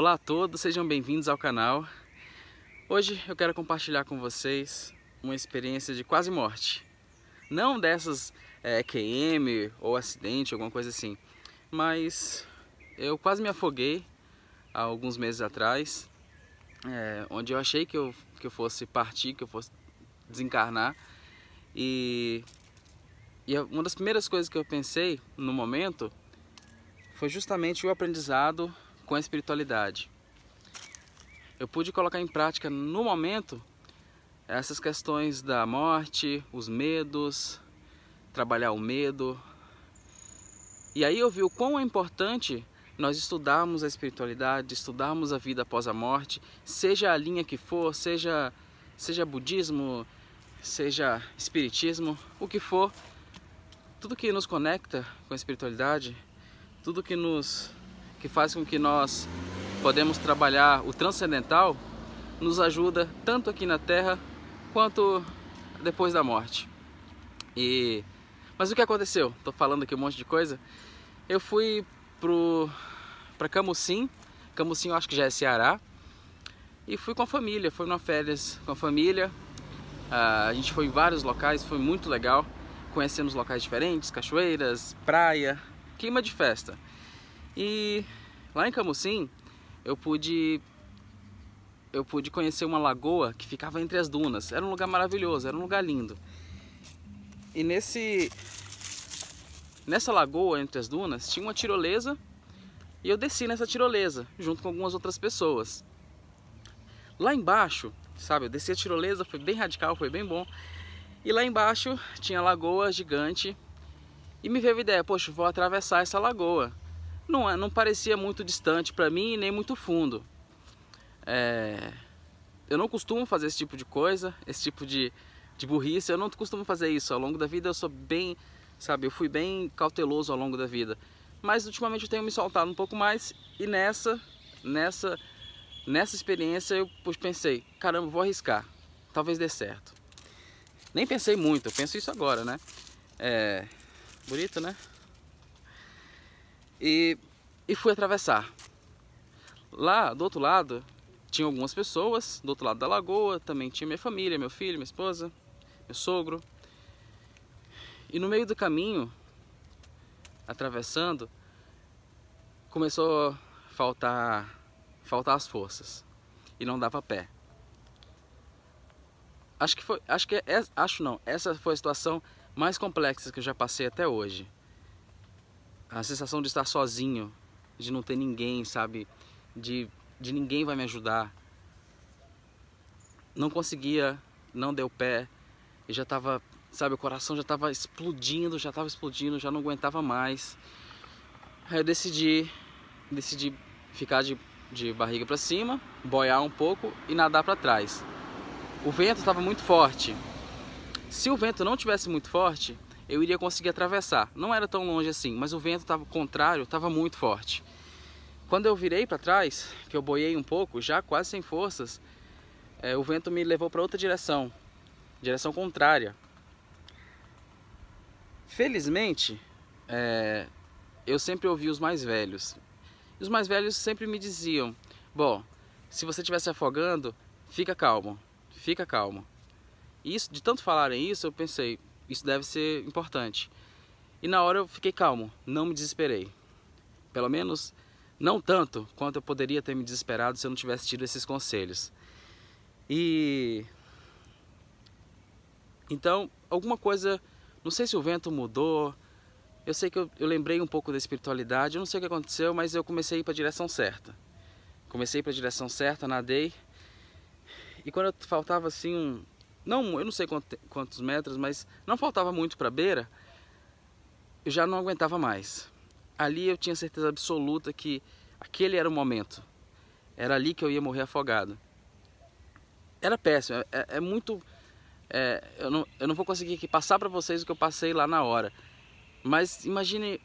Olá a todos, sejam bem-vindos ao canal. Hoje eu quero compartilhar com vocês uma experiência de quase morte. Não dessas QM ou acidente, alguma coisa assim, mas eu quase me afoguei há alguns meses atrás, onde eu achei que eu fosse partir, que eu fosse desencarnar. E uma das primeiras coisas que eu pensei no momento foi justamente o aprendizado com a espiritualidade. Eu pude colocar em prática no momento essas questões da morte, os medos, trabalhar o medo. E aí eu vi o quão é importante nós estudarmos a espiritualidade, estudarmos a vida após a morte, seja a linha que for, seja budismo, seja espiritismo, o que for, tudo que nos conecta com a espiritualidade, tudo que faz com que nós podemos trabalhar o transcendental, nos ajuda tanto aqui na Terra quanto depois da morte. Mas o que aconteceu? Estou falando aqui um monte de coisa. Eu fui para Camusim. Camusim eu acho que já é Ceará. E fui com a família, fui numa férias com a família. A gente foi em vários locais, foi muito legal. Conhecemos locais diferentes, cachoeiras, praia, clima de festa. E lá em Camusim eu pude conhecer uma lagoa que ficava entre as dunas. Era um lugar maravilhoso, era um lugar lindo. E nessa lagoa entre as dunas tinha uma tirolesa e eu desci nessa tirolesa junto com algumas outras pessoas. Lá embaixo, sabe, eu desci a tirolesa, foi bem radical, foi bem bom. E lá embaixo tinha a lagoa gigante e me veio a ideia, poxa, vou atravessar essa lagoa. Não parecia muito distante para mim, nem muito fundo. Eu não costumo fazer esse tipo de coisa, esse tipo de burrice. Eu não costumo fazer isso. Ao longo da vida eu sou bem, sabe, eu fui bem cauteloso ao longo da vida. Mas ultimamente eu tenho me soltado um pouco mais. E nessa experiência eu pensei, caramba, vou arriscar. Talvez dê certo. Nem pensei muito, eu penso isso agora, né? Bonito, né? E fui atravessar. Lá do outro lado tinha algumas pessoas, do outro lado da lagoa também tinha minha família, meu filho, minha esposa, meu sogro. E no meio do caminho, atravessando, começou a faltar as forças e não dava pé. Essa foi a situação mais complexa que eu já passei até hoje. A sensação de estar sozinho, de não ter ninguém, sabe? De ninguém vai me ajudar. Não conseguia, não deu pé. E já estava, sabe, o coração já estava explodindo, já não aguentava mais. Aí eu decidi ficar de barriga para cima, boiar um pouco e nadar para trás. O vento estava muito forte. Se o vento não tivesse muito forte, eu iria conseguir atravessar. Não era tão longe assim, mas o vento estava contrário, estava muito forte. Quando eu virei para trás, que eu boiei um pouco, já quase sem forças, o vento me levou para outra direção contrária. Felizmente, eu sempre ouvi os mais velhos. E os mais velhos sempre me diziam, bom, se você estiver se afogando, fica calmo, fica calmo. E isso, de tanto falarem isso, eu pensei, isso deve ser importante. E na hora eu fiquei calmo, não me desesperei. Pelo menos não tanto quanto eu poderia ter me desesperado se eu não tivesse tido esses conselhos. E então, alguma coisa, não sei se o vento mudou, eu sei que eu lembrei um pouco da espiritualidade, eu não sei o que aconteceu, mas eu comecei a ir para a direção certa. Nadei. E quando eu faltava assim eu não sei quantos metros, mas não faltava muito para a beira, eu já não aguentava mais. Ali eu tinha certeza absoluta que aquele era o momento. Era ali que eu ia morrer afogado. Era péssimo, eu não vou conseguir aqui passar para vocês o que eu passei lá na hora. Mas imagine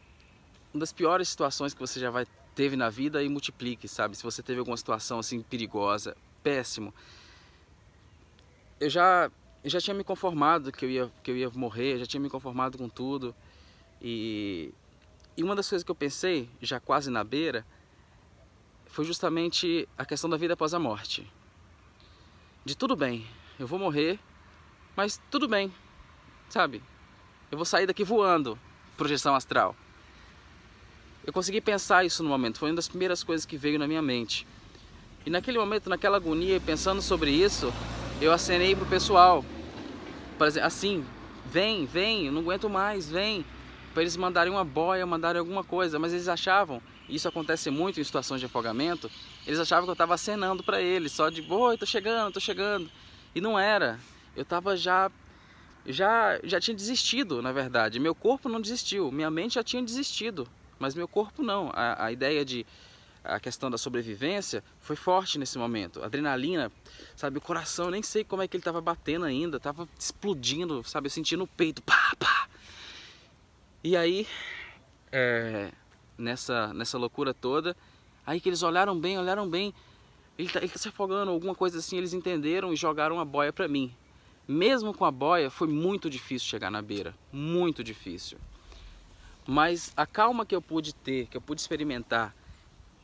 uma das piores situações que você já teve na vida e multiplique, sabe? Se você teve alguma situação assim perigosa, péssimo. Eu já tinha me conformado que eu ia morrer, já tinha me conformado com tudo. E uma das coisas que eu pensei, já quase na beira, foi justamente a questão da vida após a morte. De tudo bem, eu vou morrer, mas tudo bem, sabe? Eu vou sair daqui voando, projeção astral. Eu consegui pensar isso no momento, foi uma das primeiras coisas que veio na minha mente. E naquele momento, naquela agonia, pensando sobre isso, eu acenei pro pessoal, para dizer assim, vem, eu não aguento mais, vem. Para eles mandarem uma boia, mandarem alguma coisa, mas eles achavam, e isso acontece muito em situações de afogamento, eles achavam que eu estava acenando para eles, só de, oi, tô chegando. E não era, eu estava já tinha desistido, na verdade. Meu corpo não desistiu, minha mente já tinha desistido, mas meu corpo não. A ideia a questão da sobrevivência foi forte nesse momento. Adrenalina, sabe, o coração, eu nem sei como é que ele estava batendo ainda, estava explodindo, sabe, eu senti no peito, pá, pá. E aí, nessa loucura toda, aí que eles olharam bem, ele tá se afogando, alguma coisa assim, eles entenderam e jogaram a boia para mim. Mesmo com a boia, foi muito difícil chegar na beira, muito difícil. Mas a calma que eu pude ter, que eu pude experimentar,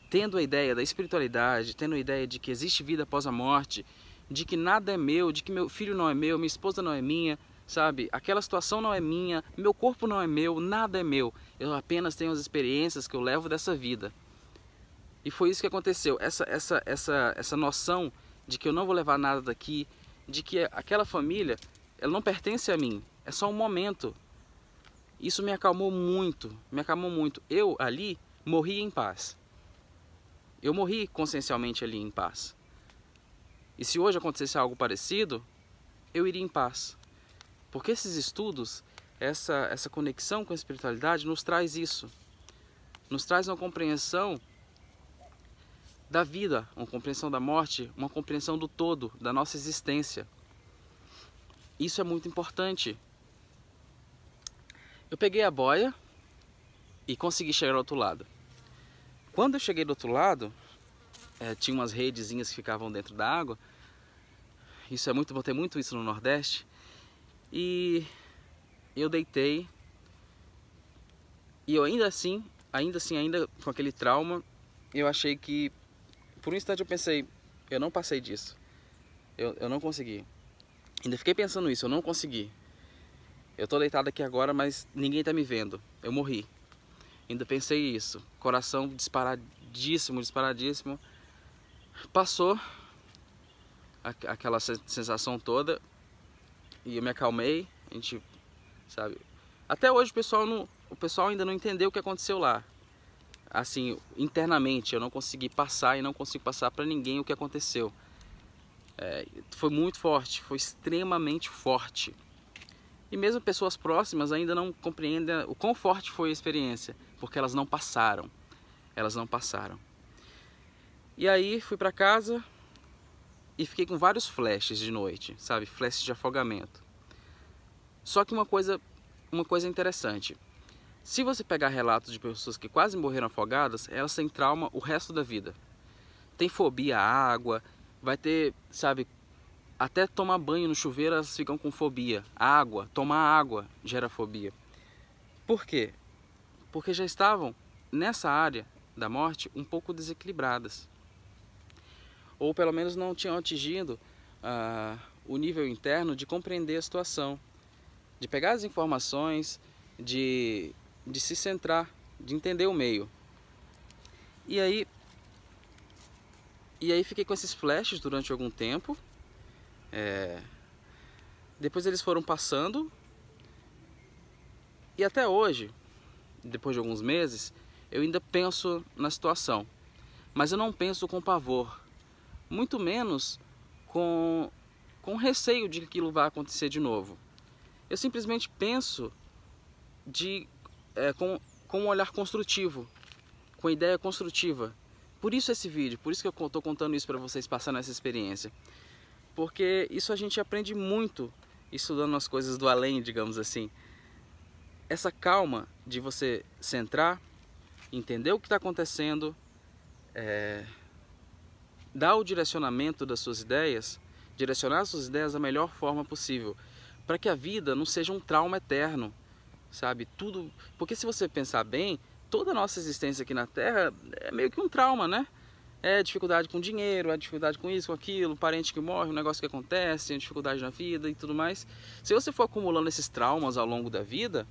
tendo a ideia da espiritualidade, tendo a ideia de que existe vida após a morte, de que nada é meu, de que meu filho não é meu, minha esposa não é minha, sabe? Aquela situação não é minha, meu corpo não é meu, nada é meu. Eu apenas tenho as experiências que eu levo dessa vida. E foi isso que aconteceu, essa noção de que eu não vou levar nada daqui, de que aquela família, ela não pertence a mim, é só um momento. Isso me acalmou muito, Eu ali morri em paz. Eu morri consciencialmente ali em paz. E se hoje acontecesse algo parecido, eu iria em paz. Porque esses estudos, essa conexão com a espiritualidade nos traz isso. Nos traz uma compreensão da vida, uma compreensão da morte, uma compreensão do todo, da nossa existência. Isso é muito importante. Eu peguei a boia e consegui chegar ao outro lado. Quando eu cheguei do outro lado, tinha umas redezinhas que ficavam dentro da água. Isso é muito bom, tem muito isso no Nordeste. E eu deitei. E eu ainda com aquele trauma, eu achei que, por um instante eu pensei, eu não passei disso. Eu não consegui. Ainda fiquei pensando isso, eu não consegui. Eu tô deitado aqui agora, mas ninguém tá me vendo. Eu morri. Ainda pensei isso. Coração disparadíssimo. Passou aquela sensação toda e eu me acalmei. A gente, sabe? Até hoje o pessoal ainda não entendeu o que aconteceu lá. Assim, internamente eu não consegui passar e não consigo passar para ninguém o que aconteceu. Foi muito forte, foi extremamente forte. E mesmo pessoas próximas ainda não compreendem o quão forte foi a experiência, porque elas não passaram. E aí fui para casa e fiquei com vários flashes de noite, sabe? Flashes de afogamento. Só que uma coisa interessante. Se você pegar relatos de pessoas que quase morreram afogadas, elas têm trauma o resto da vida. Tem fobia à água, vai ter, sabe, até tomar banho no chuveiro elas ficam com fobia. Água, tomar água gera fobia. Por quê? Porque já estavam nessa área da morte um pouco desequilibradas. Ou pelo menos não tinham atingido o nível interno de compreender a situação. De pegar as informações, de se centrar, de entender o meio. E aí fiquei com esses flashes durante algum tempo. Depois eles foram passando. E até hoje, depois de alguns meses, eu ainda penso na situação. Mas eu não penso com pavor. Muito menos com receio de que aquilo vai acontecer de novo. Eu simplesmente penso com um olhar construtivo, com ideia construtiva. Por isso esse vídeo, por isso que eu estou contando isso para vocês passando essa experiência. Porque isso a gente aprende muito estudando as coisas do além, digamos assim. Essa calma de você centrar, entender o que está acontecendo, dar o direcionamento das suas ideias, direcionar as suas ideias da melhor forma possível, para que a vida não seja um trauma eterno, sabe? Tudo, porque se você pensar bem, toda a nossa existência aqui na Terra é meio que um trauma, né? É dificuldade com dinheiro, é dificuldade com isso, com aquilo, parente que morre, um negócio que acontece, tem dificuldade na vida e tudo mais. Se você for acumulando esses traumas ao longo da vida,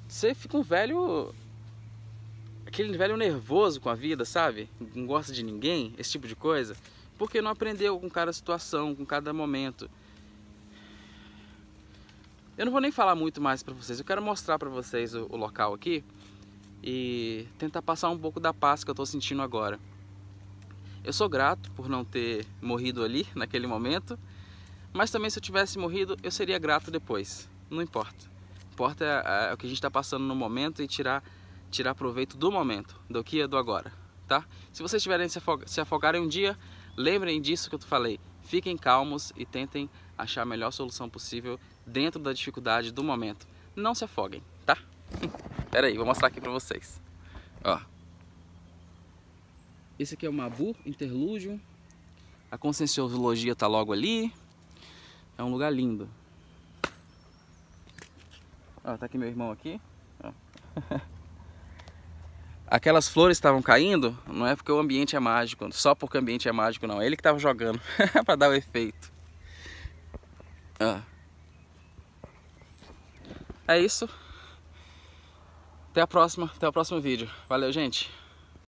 você fica um velho... aquele velho nervoso com a vida, sabe? Não gosta de ninguém, esse tipo de coisa. Porque não aprendeu com cada situação, com cada momento. Eu não vou nem falar muito mais pra vocês, eu quero mostrar pra vocês o local aqui e tentar passar um pouco da paz que eu tô sentindo agora. Eu sou grato por não ter morrido ali, naquele momento, mas também se eu tivesse morrido, eu seria grato depois. Não importa. Importa é o que a gente está passando no momento e tirar proveito do momento, do que é do agora, tá? Se vocês tiverem se afogarem um dia, lembrem disso que eu falei. Fiquem calmos e tentem achar a melhor solução possível dentro da dificuldade do momento. Não se afoguem, tá? Pera aí, vou mostrar aqui pra vocês. Ó. Esse aqui é o Mabu Interlúdio. A Conscienciologia tá logo ali. É um lugar lindo. Ó, tá aqui meu irmão aqui. Ó. Aquelas flores estavam caindo, não é porque o ambiente é mágico, só porque o ambiente é mágico não, é ele que estava jogando para dar o efeito. Ó. É isso. Até o próximo vídeo. Valeu, gente.